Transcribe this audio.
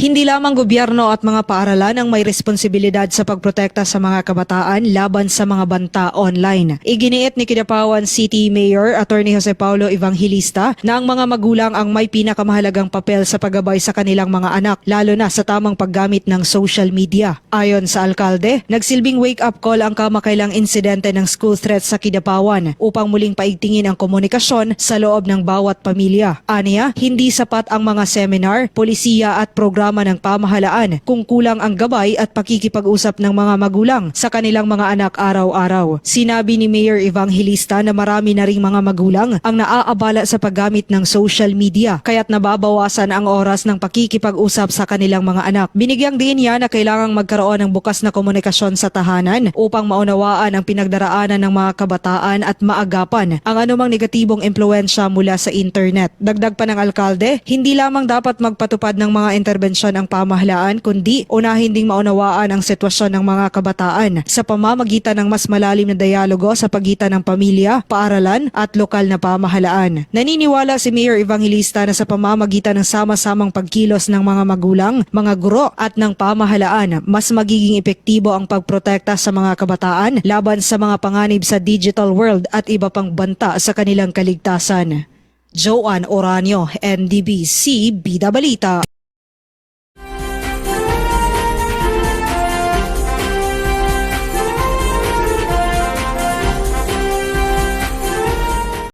Hindi lamang gobyerno at mga paaralan ang may responsibilidad sa pagprotekta sa mga kabataan laban sa mga banta online. Iginiit ni Kidapawan City Mayor Attorney Jose Paulo Evangelista na ang mga magulang ang may pinakamahalagang papel sa paggabay sa kanilang mga anak, lalo na sa tamang paggamit ng social media. Ayon sa alkalde, nagsilbing wake-up call ang kamakailang insidente ng school threats sa Kidapawan upang muling paigtingin ang komunikasyon sa loob ng bawat pamilya. Aniya, hindi sapat ang mga seminar, polisiya at programa ng pamahalaan kung kulang ang gabay at pakikipag-usap ng mga magulang sa kanilang mga anak araw-araw. Sinabi ni Mayor Evangelista na marami na ring mga magulang ang naaabala sa paggamit ng social media kaya't nababawasan ang oras ng pakikipag-usap sa kanilang mga anak. Binigyang din niya na kailangang magkaroon ng bukas na komunikasyon sa tahanan upang maunawaan ang pinagdaraanan ng mga kabataan at maagapan ang anumang negatibong impluensya mula sa internet. Dagdag pa ng alkalde, hindi lamang dapat magpatupad ng mga intervensyon ang pamahalaan kundi unahin ding maunawaan ang sitwasyon ng mga kabataan sa pamamagitan ng mas malalim na dialogo sa pagitan ng pamilya, paaralan at lokal na pamahalaan. Naniniwala si Mayor Evangelista na sa pamamagitan ng sama-samang pagkilos ng mga magulang, mga guro at ng pamahalaan, mas magiging epektibo ang pagprotekta sa mga kabataan laban sa mga panganib sa digital world at iba pang banta sa kanilang kaligtasan. Joanne Oranio, NDBC, Bida Balita.